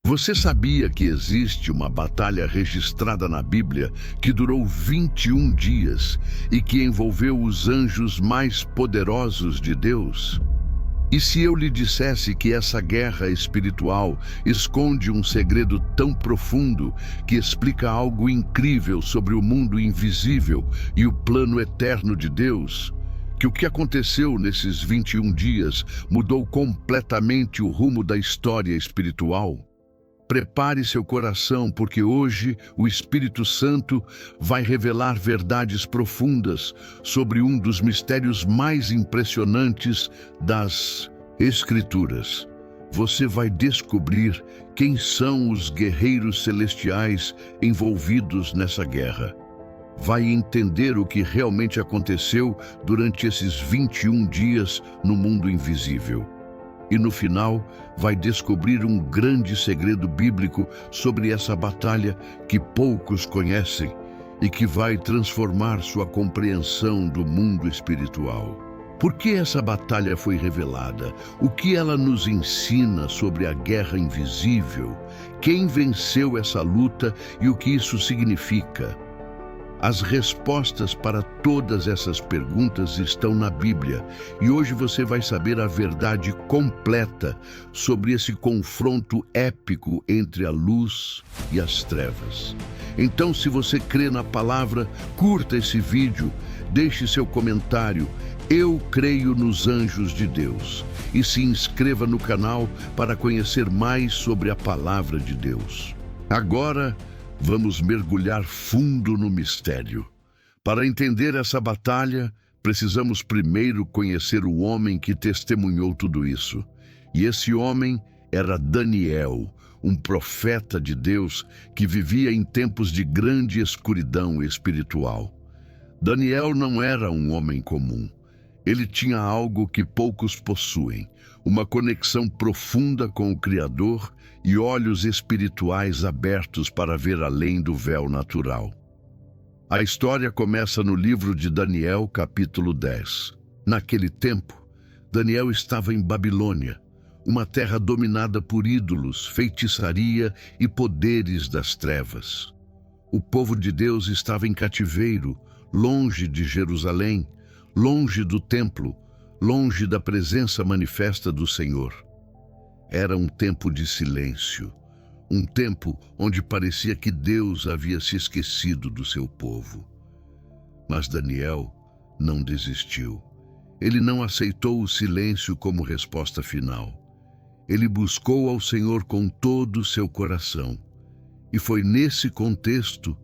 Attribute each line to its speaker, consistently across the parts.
Speaker 1: Você sabia que existe uma batalha registrada na Bíblia que durou 21 dias e que envolveu os anjos mais poderosos de Deus? E se eu lhe dissesse que essa guerra espiritual esconde um segredo tão profundo que explica algo incrível sobre o mundo invisível e o plano eterno de Deus? Que o que aconteceu nesses 21 dias mudou completamente o rumo da história espiritual? Prepare seu coração, porque hoje o Espírito Santo vai revelar verdades profundas sobre um dos mistérios mais impressionantes das Escrituras. Você vai descobrir quem são os guerreiros celestiais envolvidos nessa guerra. Vai entender o que realmente aconteceu durante esses 21 dias no mundo invisível. E no final, vai descobrir um grande segredo bíblico sobre essa batalha que poucos conhecem e que vai transformar sua compreensão do mundo espiritual. Por que essa batalha foi revelada? O que ela nos ensina sobre a guerra invisível? Quem venceu essa luta e o que isso significa? As respostas para todas essas perguntas estão na Bíblia e hoje você vai saber a verdade completa sobre esse confronto épico entre a luz e as trevas. Então, se você crê na palavra, curta esse vídeo, deixe seu comentário, eu creio nos anjos de Deus, e se inscreva no canal para conhecer mais sobre a palavra de Deus. Agora, vamos mergulhar fundo no mistério. Para entender essa batalha, precisamos primeiro conhecer o homem que testemunhou tudo isso. E esse homem era Daniel, um profeta de Deus que vivia em tempos de grande escuridão espiritual. Daniel não era um homem comum. Ele tinha algo que poucos possuem, uma conexão profunda com o Criador e olhos espirituais abertos para ver além do véu natural. A história começa no livro de Daniel, capítulo 10. Naquele tempo, Daniel estava em Babilônia, uma terra dominada por ídolos, feitiçaria e poderes das trevas. O povo de Deus estava em cativeiro, longe de Jerusalém, longe do templo, longe da presença manifesta do Senhor. Era um tempo de silêncio, um tempo onde parecia que Deus havia se esquecido do seu povo. Mas Daniel não desistiu. Ele não aceitou o silêncio como resposta final. Ele buscou ao Senhor com todo o seu coração. E foi nesse contexto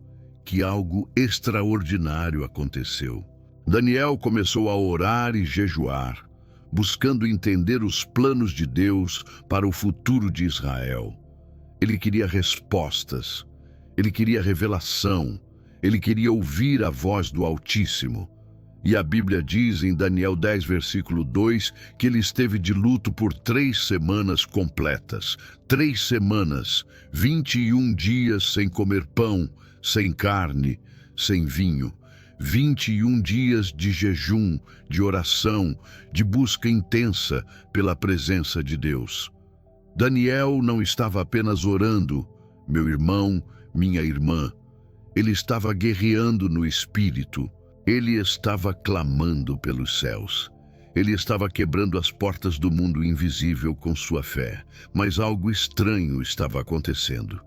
Speaker 1: que algo extraordinário aconteceu. Daniel começou a orar e jejuar, buscando entender os planos de Deus para o futuro de Israel. Ele queria respostas, ele queria revelação, ele queria ouvir a voz do Altíssimo. E a Bíblia diz em Daniel 10, versículo 2, que ele esteve de luto por 3 semanas completas. 3 semanas, 21 dias sem comer pão, sem carne, sem vinho. 21 dias de jejum, de oração, de busca intensa pela presença de Deus. Daniel não estava apenas orando, meu irmão, minha irmã. Ele estava guerreando no espírito. Ele estava clamando pelos céus. Ele estava quebrando as portas do mundo invisível com sua fé. Mas algo estranho estava acontecendo.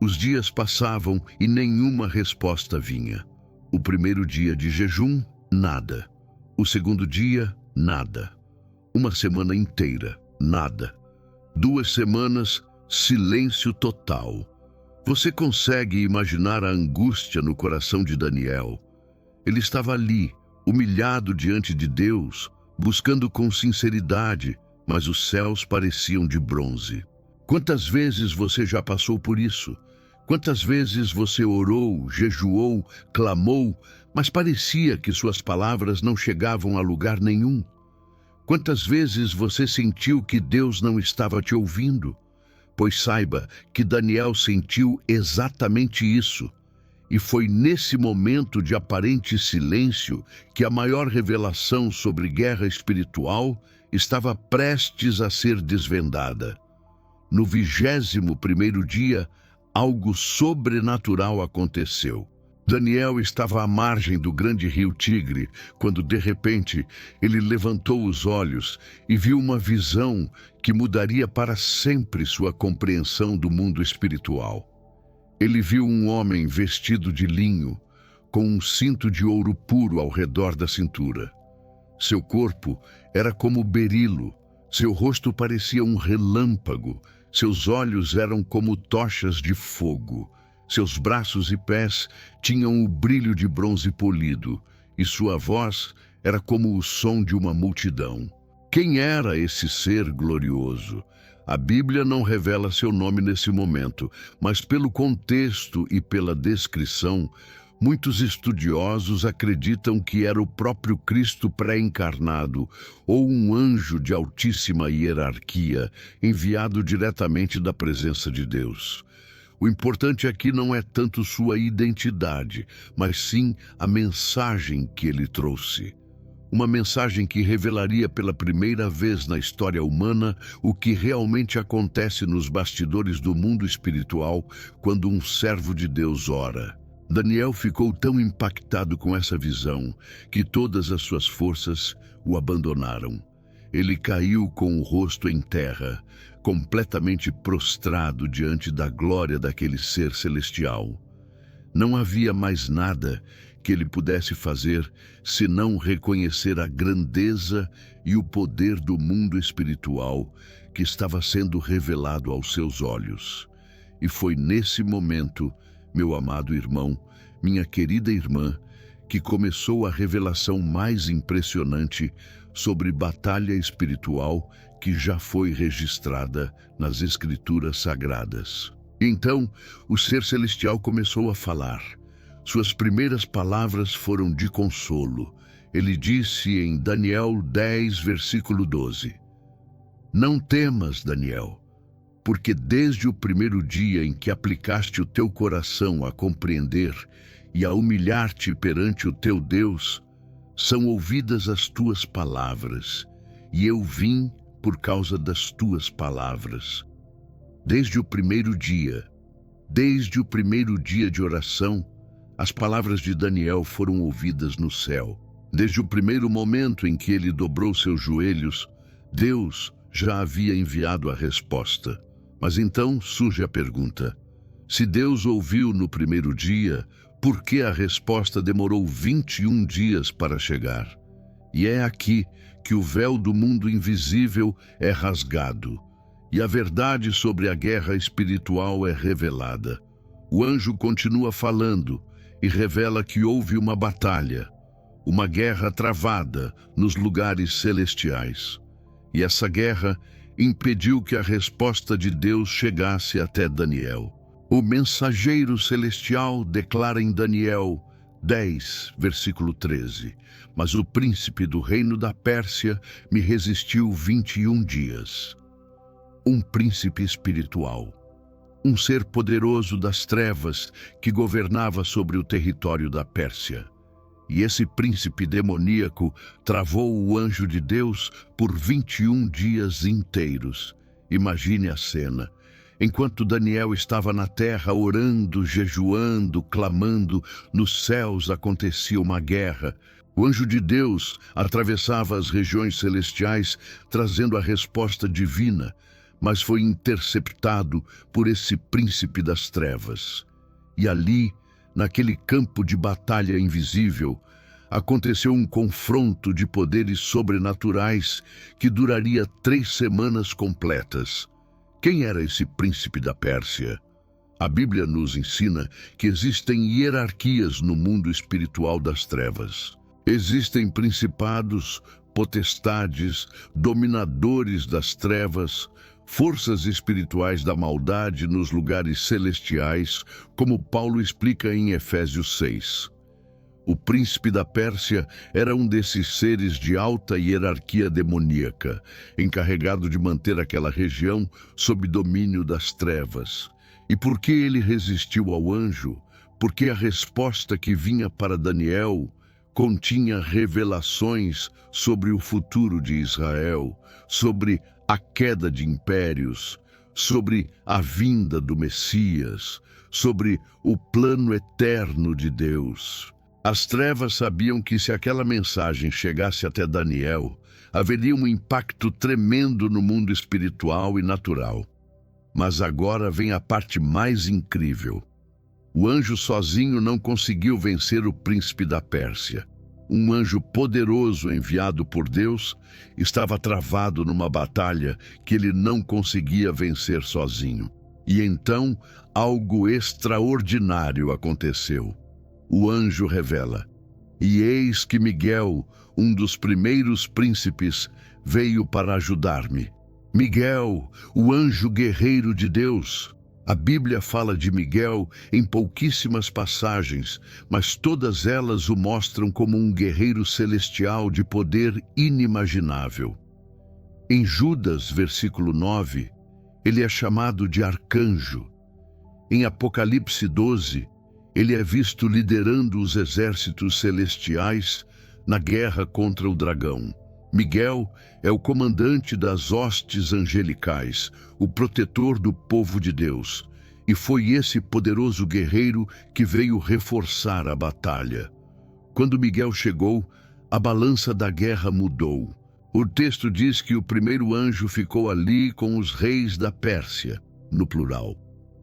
Speaker 1: Os dias passavam e nenhuma resposta vinha. O primeiro dia de jejum, nada. O segundo dia, nada. Uma semana inteira, nada. 2 semanas, silêncio total. Você consegue imaginar a angústia no coração de Daniel? Ele estava ali, humilhado diante de Deus, buscando com sinceridade, mas os céus pareciam de bronze. Quantas vezes você já passou por isso? Quantas vezes você orou, jejuou, clamou, mas parecia que suas palavras não chegavam a lugar nenhum? Quantas vezes você sentiu que Deus não estava te ouvindo? Pois saiba que Daniel sentiu exatamente isso. E foi nesse momento de aparente silêncio que a maior revelação sobre guerra espiritual estava prestes a ser desvendada. No 21º dia, algo sobrenatural aconteceu. Daniel estava à margem do grande rio Tigre, quando de repente ele levantou os olhos e viu uma visão que mudaria para sempre sua compreensão do mundo espiritual. Ele viu um homem vestido de linho, com um cinto de ouro puro ao redor da cintura. Seu corpo era como berilo, seu rosto parecia um relâmpago, seus olhos eram como tochas de fogo. Seus braços e pés tinham o brilho de bronze polido, e sua voz era como o som de uma multidão. Quem era esse ser glorioso? A Bíblia não revela seu nome nesse momento, mas pelo contexto e pela descrição, muitos estudiosos acreditam que era o próprio Cristo pré-encarnado ou um anjo de altíssima hierarquia, enviado diretamente da presença de Deus. O importante aqui não é tanto sua identidade, mas sim a mensagem que ele trouxe. Uma mensagem que revelaria pela primeira vez na história humana o que realmente acontece nos bastidores do mundo espiritual quando um servo de Deus ora. Daniel ficou tão impactado com essa visão que todas as suas forças o abandonaram. Ele caiu com o rosto em terra, completamente prostrado diante da glória daquele ser celestial. Não havia mais nada que ele pudesse fazer senão reconhecer a grandeza e o poder do mundo espiritual que estava sendo revelado aos seus olhos. E foi nesse momento, meu amado irmão, minha querida irmã, que começou a revelação mais impressionante sobre batalha espiritual que já foi registrada nas Escrituras Sagradas. Então, o ser celestial começou a falar. Suas primeiras palavras foram de consolo. Ele disse em Daniel 10, versículo 12: Não temas, Daniel, porque desde o primeiro dia em que aplicaste o teu coração a compreender e a humilhar-te perante o teu Deus, são ouvidas as tuas palavras, e eu vim por causa das tuas palavras. Desde o primeiro dia de oração, as palavras de Daniel foram ouvidas no céu. Desde o primeiro momento em que ele dobrou seus joelhos, Deus já havia enviado a resposta. Mas então surge a pergunta: se Deus ouviu no primeiro dia, por que a resposta demorou 21 dias para chegar? E é aqui que o véu do mundo invisível é rasgado, e a verdade sobre a guerra espiritual é revelada. O anjo continua falando e revela que houve uma batalha, uma guerra travada nos lugares celestiais. E essa guerra impediu que a resposta de Deus chegasse até Daniel. O mensageiro celestial declara em Daniel 10, versículo 13: Mas o príncipe do reino da Pérsia me resistiu 21 dias. Um príncipe espiritual, um ser poderoso das trevas que governava sobre o território da Pérsia. E esse príncipe demoníaco travou o anjo de Deus por 21 dias inteiros. Imagine a cena. Enquanto Daniel estava na terra orando, jejuando, clamando, nos céus acontecia uma guerra. O anjo de Deus atravessava as regiões celestiais trazendo a resposta divina, mas foi interceptado por esse príncipe das trevas. E ali, naquele campo de batalha invisível, aconteceu um confronto de poderes sobrenaturais que duraria 3 semanas completas. Quem era esse príncipe da Pérsia? A Bíblia nos ensina que existem hierarquias no mundo espiritual das trevas. Existem principados, potestades, dominadores das trevas, forças espirituais da maldade nos lugares celestiais, como Paulo explica em Efésios 6. O príncipe da Pérsia era um desses seres de alta hierarquia demoníaca, encarregado de manter aquela região sob domínio das trevas. E por que ele resistiu ao anjo? Porque a resposta que vinha para Daniel continha revelações sobre o futuro de Israel, sobre a queda de impérios, sobre a vinda do Messias, sobre o plano eterno de Deus. As trevas sabiam que se aquela mensagem chegasse até Daniel, haveria um impacto tremendo no mundo espiritual e natural. Mas agora vem a parte mais incrível. O anjo sozinho não conseguiu vencer o príncipe da Pérsia. Um anjo poderoso enviado por Deus estava travado numa batalha que ele não conseguia vencer sozinho. E então, algo extraordinário aconteceu. O anjo revela: "E eis que Miguel, um dos primeiros príncipes, veio para ajudar-me." Miguel, o anjo guerreiro de Deus. A Bíblia fala de Miguel em pouquíssimas passagens, mas todas elas o mostram como um guerreiro celestial de poder inimaginável. Em Judas, versículo 9, ele é chamado de arcanjo. Em Apocalipse 12, ele é visto liderando os exércitos celestiais na guerra contra o dragão. Miguel é o comandante das hostes angelicais, o protetor do povo de Deus, e foi esse poderoso guerreiro que veio reforçar a batalha. Quando Miguel chegou, a balança da guerra mudou. O texto diz que o primeiro anjo ficou ali com os reis da Pérsia, no plural.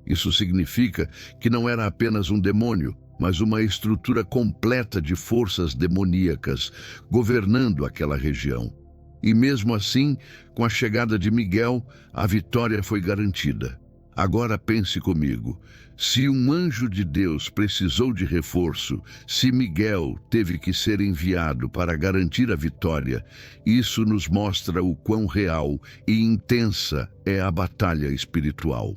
Speaker 1: Isso significa que não era apenas um demônio, mas uma estrutura completa de forças demoníacas governando aquela região. E mesmo assim, com a chegada de Miguel, a vitória foi garantida. Agora pense comigo, se um anjo de Deus precisou de reforço, se Miguel teve que ser enviado para garantir a vitória, isso nos mostra o quão real e intensa é a batalha espiritual.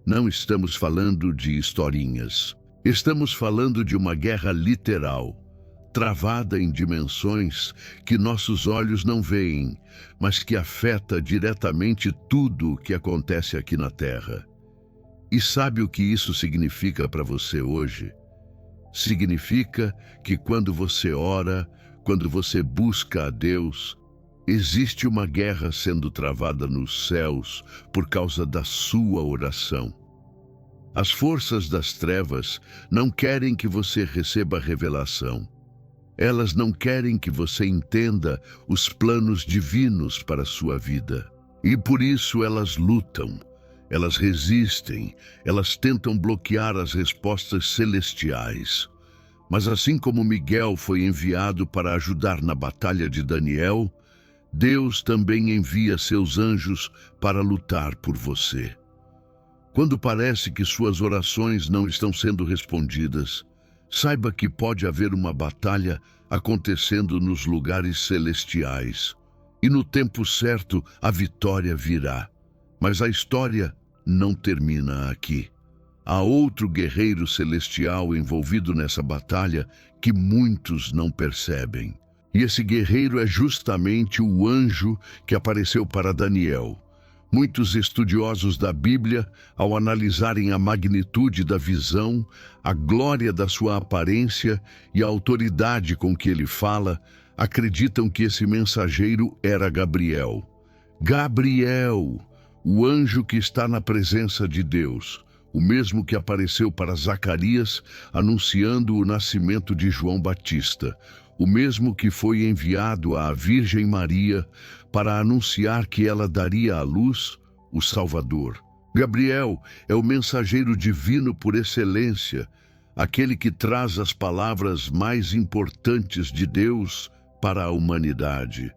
Speaker 1: Não estamos falando de historinhas. Estamos falando de uma guerra literal, travada em dimensões que nossos olhos não veem, mas que afeta diretamente tudo o que acontece aqui na Terra. E sabe o que isso significa para você hoje? Significa que quando você ora, quando você busca a Deus, existe uma guerra sendo travada nos céus por causa da sua oração. As forças das trevas não querem que você receba revelação. Elas não querem que você entenda os planos divinos para a sua vida. E por isso elas lutam, elas resistem, elas tentam bloquear as respostas celestiais. Mas assim como Miguel foi enviado para ajudar na batalha de Daniel, Deus também envia seus anjos para lutar por você. Quando parece que suas orações não estão sendo respondidas, saiba que pode haver uma batalha acontecendo nos lugares celestiais. E no tempo certo, a vitória virá. Mas a história não termina aqui. Há outro guerreiro celestial envolvido nessa batalha que muitos não percebem. E esse guerreiro é justamente o anjo que apareceu para Daniel. Muitos estudiosos da Bíblia, ao analisarem a magnitude da visão, a glória da sua aparência e a autoridade com que ele fala, acreditam que esse mensageiro era Gabriel. Gabriel, o anjo que está na presença de Deus, o mesmo que apareceu para Zacarias anunciando o nascimento de João Batista, o mesmo que foi enviado à Virgem Maria para anunciar que ela daria à luz o Salvador. Gabriel é o mensageiro divino por excelência, aquele que traz as palavras mais importantes de Deus para a humanidade.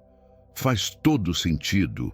Speaker 1: Faz todo sentido.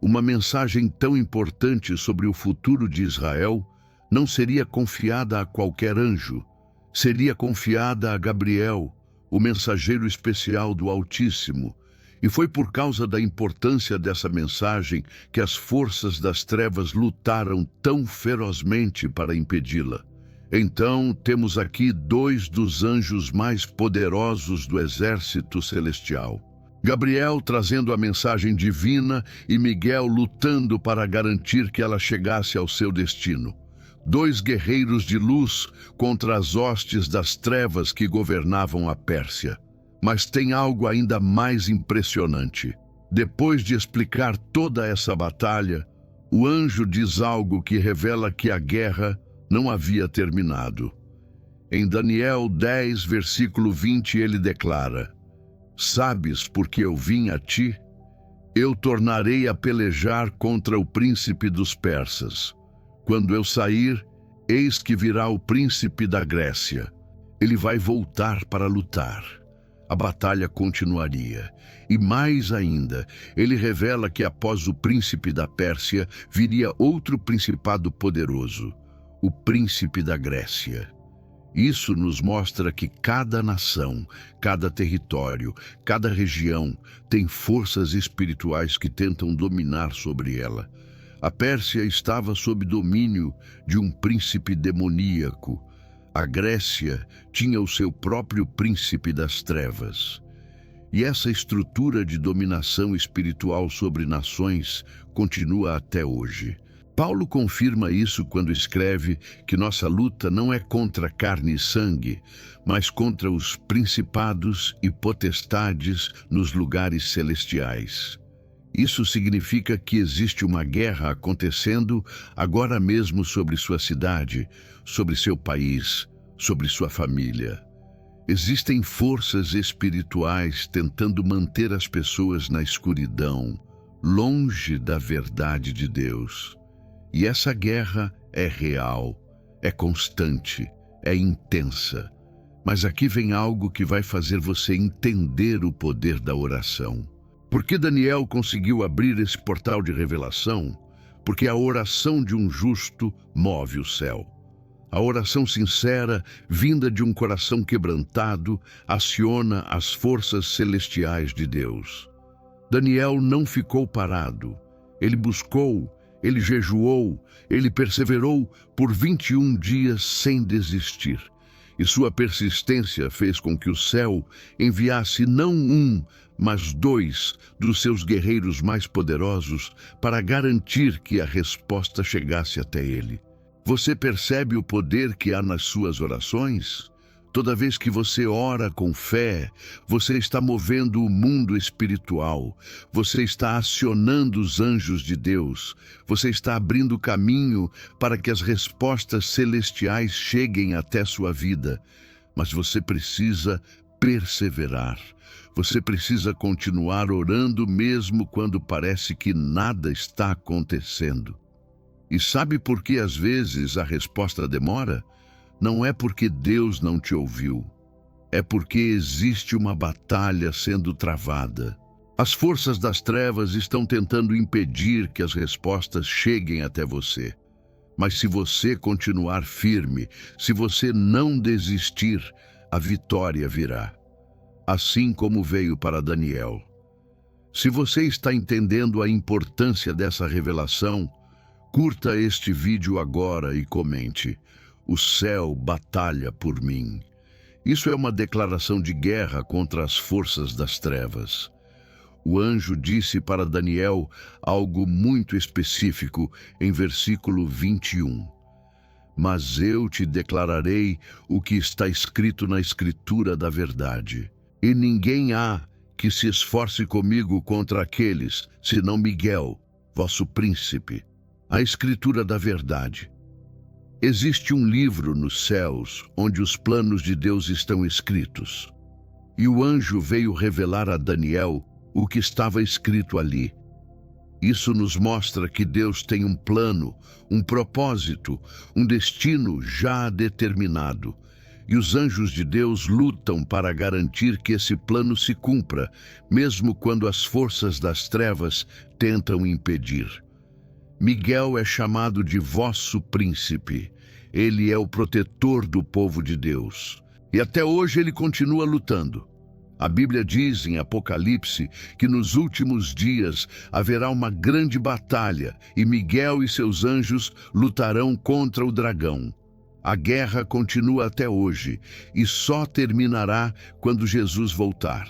Speaker 1: Uma mensagem tão importante sobre o futuro de Israel não seria confiada a qualquer anjo, seria confiada a Gabriel, o mensageiro especial do Altíssimo, e foi por causa da importância dessa mensagem que as forças das trevas lutaram tão ferozmente para impedi-la. Então, temos aqui dois dos anjos mais poderosos do exército celestial. Gabriel trazendo a mensagem divina e Miguel lutando para garantir que ela chegasse ao seu destino. Dois guerreiros de luz contra as hostes das trevas que governavam a Pérsia. Mas tem algo ainda mais impressionante. Depois de explicar toda essa batalha, O anjo diz algo que revela que a guerra não havia terminado. Em Daniel 10, versículo 20, ele declara: Sabes por que eu vim a ti? Eu tornarei a pelejar contra o príncipe dos persas. Quando eu sair, eis que virá o príncipe da Grécia. Ele vai voltar para lutar. A batalha continuaria. E mais ainda, ele revela que após o príncipe da Pérsia, viria outro principado poderoso, o príncipe da Grécia. Isso nos mostra que cada nação, cada território, cada região tem forças espirituais que tentam dominar sobre ela. A Pérsia estava sob domínio de um príncipe demoníaco. A Grécia tinha o seu próprio príncipe das trevas. E essa estrutura de dominação espiritual sobre nações continua até hoje. Paulo confirma isso quando escreve que nossa luta não é contra carne e sangue, mas contra os principados e potestades nos lugares celestiais. Isso significa que existe uma guerra acontecendo agora mesmo sobre sua cidade, sobre seu país, sobre sua família. Existem forças espirituais tentando manter as pessoas na escuridão, longe da verdade de Deus. E essa guerra é real, é constante, é intensa. Mas aqui vem algo que vai fazer você entender o poder da oração. Por que Daniel conseguiu abrir esse portal de revelação? Porque a oração de um justo move o céu. A oração sincera, vinda de um coração quebrantado, aciona as forças celestiais de Deus. Daniel não ficou parado. Ele buscou, ele jejuou, ele perseverou por 21 dias sem desistir. E sua persistência fez com que o céu enviasse não um, mas 2 dos seus guerreiros mais poderosos para garantir que a resposta chegasse até ele. Você percebe o poder que há nas suas orações? Toda vez que você ora com fé, você está movendo o mundo espiritual, você está acionando os anjos de Deus, você está abrindo caminho para que as respostas celestiais cheguem até sua vida. Mas você precisa perseverar. Você precisa continuar orando mesmo quando parece que nada está acontecendo. E sabe por que às vezes a resposta demora? Não é porque Deus não te ouviu. É porque existe uma batalha sendo travada. As forças das trevas estão tentando impedir que as respostas cheguem até você. Mas se você continuar firme, se você não desistir, a vitória virá. Assim como veio para Daniel. Se você está entendendo a importância dessa revelação, curta este vídeo agora e comente: o céu batalha por mim. Isso é uma declaração de guerra contra as forças das trevas. O anjo disse para Daniel algo muito específico em versículo 21. Mas eu te declararei o que está escrito na Escritura da verdade. E ninguém há que se esforce comigo contra aqueles, senão Miguel, vosso príncipe. A Escritura da verdade. Existe um livro nos céus onde os planos de Deus estão escritos. E o anjo veio revelar a Daniel o que estava escrito ali. Isso nos mostra que Deus tem um plano, um propósito, um destino já determinado. E os anjos de Deus lutam para garantir que esse plano se cumpra, mesmo quando as forças das trevas tentam impedir. Miguel é chamado de vosso príncipe. Ele é o protetor do povo de Deus. E até hoje ele continua lutando. A Bíblia diz em Apocalipse que nos últimos dias haverá uma grande batalha e Miguel e seus anjos lutarão contra o dragão. A guerra continua até hoje e só terminará quando Jesus voltar.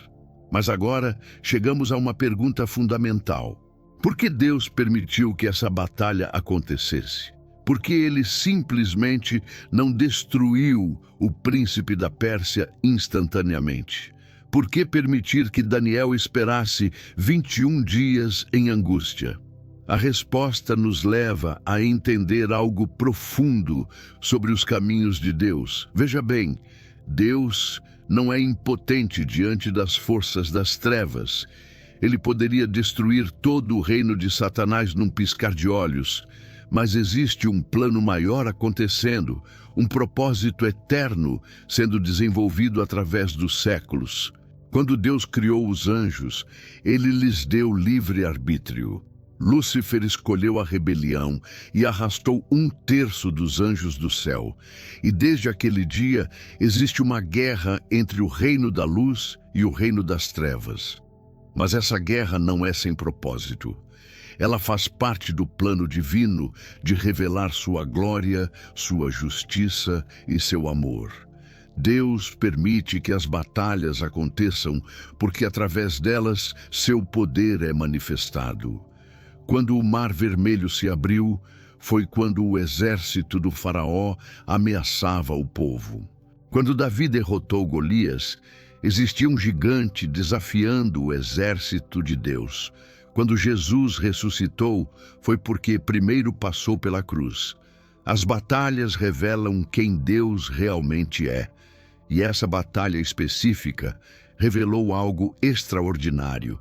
Speaker 1: Mas agora chegamos a uma pergunta fundamental. Por que Deus permitiu que essa batalha acontecesse? Por que ele simplesmente não destruiu o príncipe da Pérsia instantaneamente? Por que permitir que Daniel esperasse 21 dias em angústia? A resposta nos leva a entender algo profundo sobre os caminhos de Deus. Veja bem, Deus não é impotente diante das forças das trevas. Ele poderia destruir todo o reino de Satanás num piscar de olhos, mas existe um plano maior acontecendo, um propósito eterno sendo desenvolvido através dos séculos. Quando Deus criou os anjos, ele lhes deu livre arbítrio. Lúcifer escolheu a rebelião e arrastou 1/3 dos anjos do céu. E desde aquele dia existe uma guerra entre o reino da luz e o reino das trevas. Mas essa guerra não é sem propósito. Ela faz parte do plano divino de revelar sua glória, sua justiça e seu amor. Deus permite que as batalhas aconteçam porque através delas seu poder é manifestado. Quando o Mar Vermelho se abriu, foi quando o exército do faraó ameaçava o povo. Quando Davi derrotou Golias, existia um gigante desafiando o exército de Deus. Quando Jesus ressuscitou, foi porque primeiro passou pela cruz. As batalhas revelam quem Deus realmente é. E essa batalha específica revelou algo extraordinário.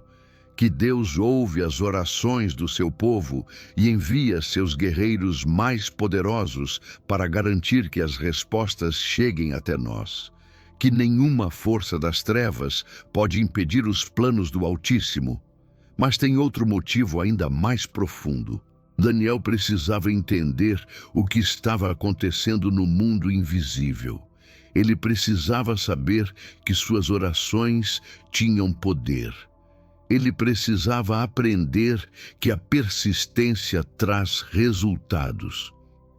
Speaker 1: Que Deus ouve as orações do seu povo e envia seus guerreiros mais poderosos para garantir que as respostas cheguem até nós. Que nenhuma força das trevas pode impedir os planos do Altíssimo. Mas tem outro motivo ainda mais profundo. Daniel precisava entender o que estava acontecendo no mundo invisível. Ele precisava saber que suas orações tinham poder. Ele precisava aprender que a persistência traz resultados.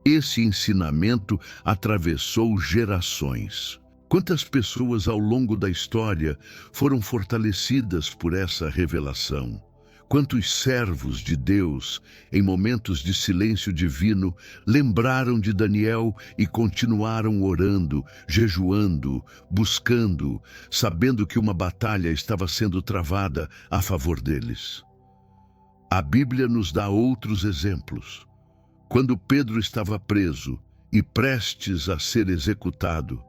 Speaker 1: Esse ensinamento atravessou gerações. Quantas pessoas ao longo da história foram fortalecidas por essa revelação? Quantos servos de Deus, em momentos de silêncio divino, lembraram de Daniel e continuaram orando, jejuando, buscando, sabendo que uma batalha estava sendo travada a favor deles. A Bíblia nos dá outros exemplos. Quando Pedro estava preso e prestes a ser executado,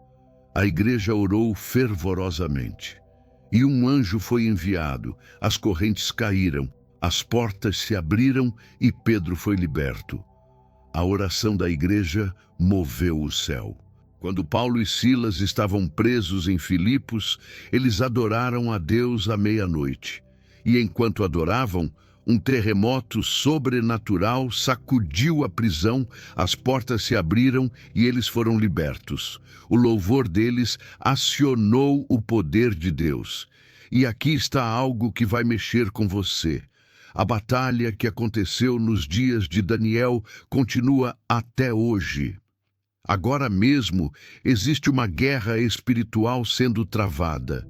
Speaker 1: a igreja orou fervorosamente. E um anjo foi enviado, as correntes caíram, as portas se abriram e Pedro foi liberto. A oração da igreja moveu o céu. Quando Paulo e Silas estavam presos em Filipos, eles adoraram a Deus à meia-noite. E enquanto adoravam, um terremoto sobrenatural sacudiu a prisão, as portas se abriram e eles foram libertos. O louvor deles acionou o poder de Deus. E aqui está algo que vai mexer com você. A batalha que aconteceu nos dias de Daniel continua até hoje. Agora mesmo existe uma guerra espiritual sendo travada.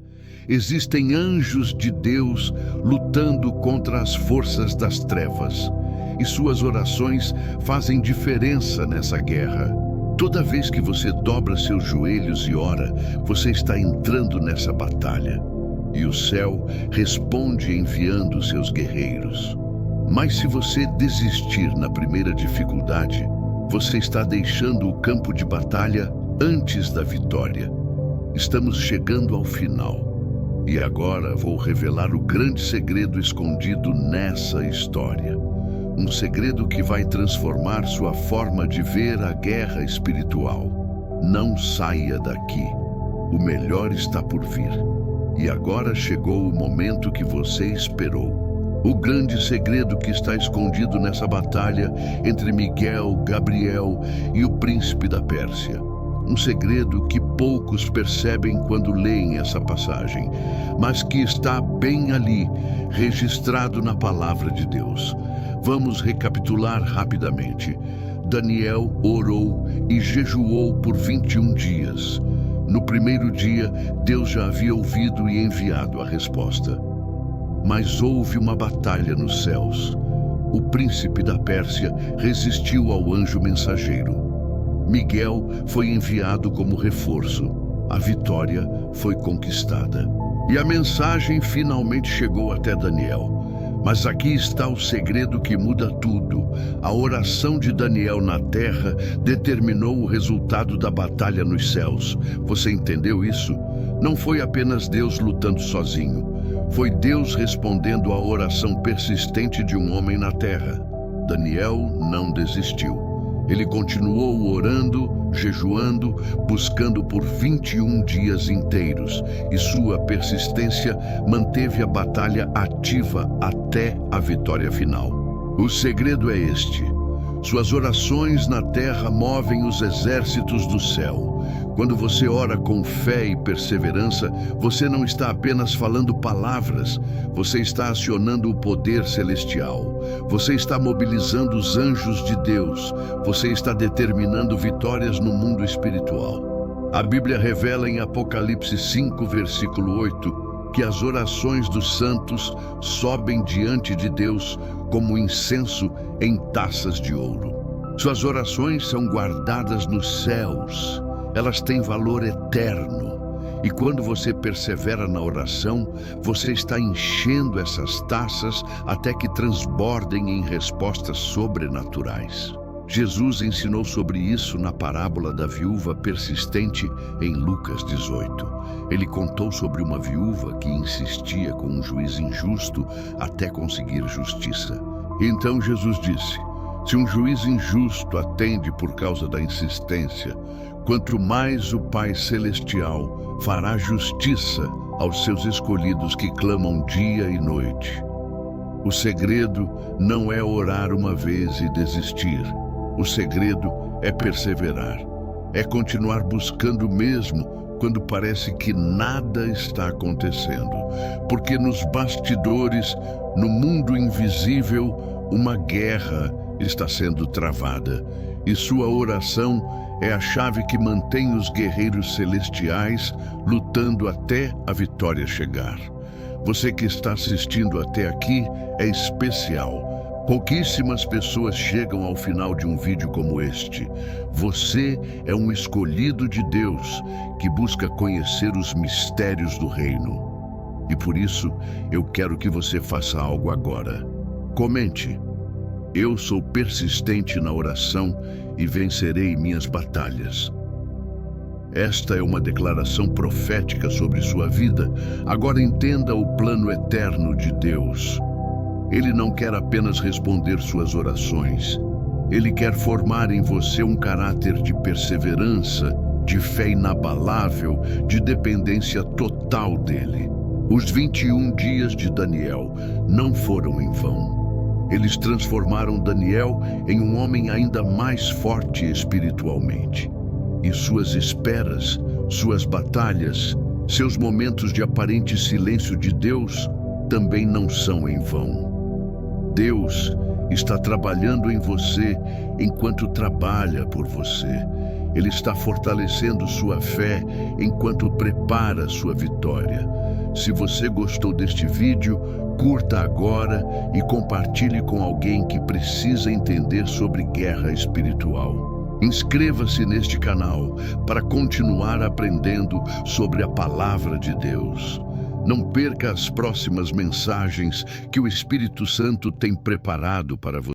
Speaker 1: Existem anjos de Deus lutando contra as forças das trevas. E suas orações fazem diferença nessa guerra. Toda vez que você dobra seus joelhos e ora, você está entrando nessa batalha. E o céu responde enviando seus guerreiros. Mas se você desistir na primeira dificuldade, você está deixando o campo de batalha antes da vitória. Estamos chegando ao final. E agora vou revelar o grande segredo escondido nessa história. Um segredo que vai transformar sua forma de ver a guerra espiritual. Não saia daqui. O melhor está por vir. E agora chegou o momento que você esperou. O grande segredo que está escondido nessa batalha entre Miguel, Gabriel e o príncipe da Pérsia. Um segredo que poucos percebem quando leem essa passagem, mas que está bem ali, registrado na palavra de Deus. Vamos recapitular rapidamente. Daniel orou e jejuou por 21 dias. No primeiro dia, Deus já havia ouvido e enviado a resposta. Mas houve uma batalha nos céus. O príncipe da Pérsia resistiu ao anjo mensageiro. Miguel foi enviado como reforço. A vitória foi conquistada. E a mensagem finalmente chegou até Daniel. Mas aqui está o segredo que muda tudo. A oração de Daniel na terra determinou o resultado da batalha nos céus. Você entendeu isso? Não foi apenas Deus lutando sozinho. Foi Deus respondendo à oração persistente de um homem na terra. Daniel não desistiu. Ele continuou orando, jejuando, buscando por 21 dias inteiros, e sua persistência manteve a batalha ativa até a vitória final. O segredo é este: suas orações na terra movem os exércitos do céu. Quando você ora com fé e perseverança, você não está apenas falando palavras, você está acionando o poder celestial. Você está mobilizando os anjos de Deus. Você está determinando vitórias no mundo espiritual. A Bíblia revela em Apocalipse 5, versículo 8, que as orações dos santos sobem diante de Deus como incenso em taças de ouro. Suas orações são guardadas nos céus. Elas têm valor eterno. E quando você persevera na oração, você está enchendo essas taças até que transbordem em respostas sobrenaturais. Jesus ensinou sobre isso na parábola da viúva persistente em Lucas 18. Ele contou sobre uma viúva que insistia com um juiz injusto até conseguir justiça. Então Jesus disse: se um juiz injusto atende por causa da insistência, quanto mais o Pai Celestial fará justiça aos seus escolhidos que clamam dia e noite. O segredo não é orar uma vez e desistir. O segredo é perseverar. É continuar buscando mesmo quando parece que nada está acontecendo. Porque nos bastidores, no mundo invisível, uma guerra está sendo travada. E sua oração é a chave que mantém os guerreiros celestiais lutando até a vitória chegar. Você que está assistindo até aqui é especial. Pouquíssimas pessoas chegam ao final de um vídeo como este. Você é um escolhido de Deus que busca conhecer os mistérios do reino. E por isso, eu quero que você faça algo agora. Comente: eu sou persistente na oração e vencerei minhas batalhas. Esta é uma declaração profética sobre sua vida. Agora entenda o plano eterno de Deus. Ele não quer apenas responder suas orações. Ele quer formar em você um caráter de perseverança, de fé inabalável, de dependência total dele. Os 21 dias de Daniel não foram em vão. Eles transformaram Daniel em um homem ainda mais forte espiritualmente. E suas esperas, suas batalhas, seus momentos de aparente silêncio de Deus também não são em vão. Deus está trabalhando em você enquanto trabalha por você. Ele está fortalecendo sua fé enquanto prepara sua vitória. Se você gostou deste vídeo, curta agora e compartilhe com alguém que precisa entender sobre guerra espiritual. Inscreva-se neste canal para continuar aprendendo sobre a palavra de Deus. Não perca as próximas mensagens que o Espírito Santo tem preparado para você.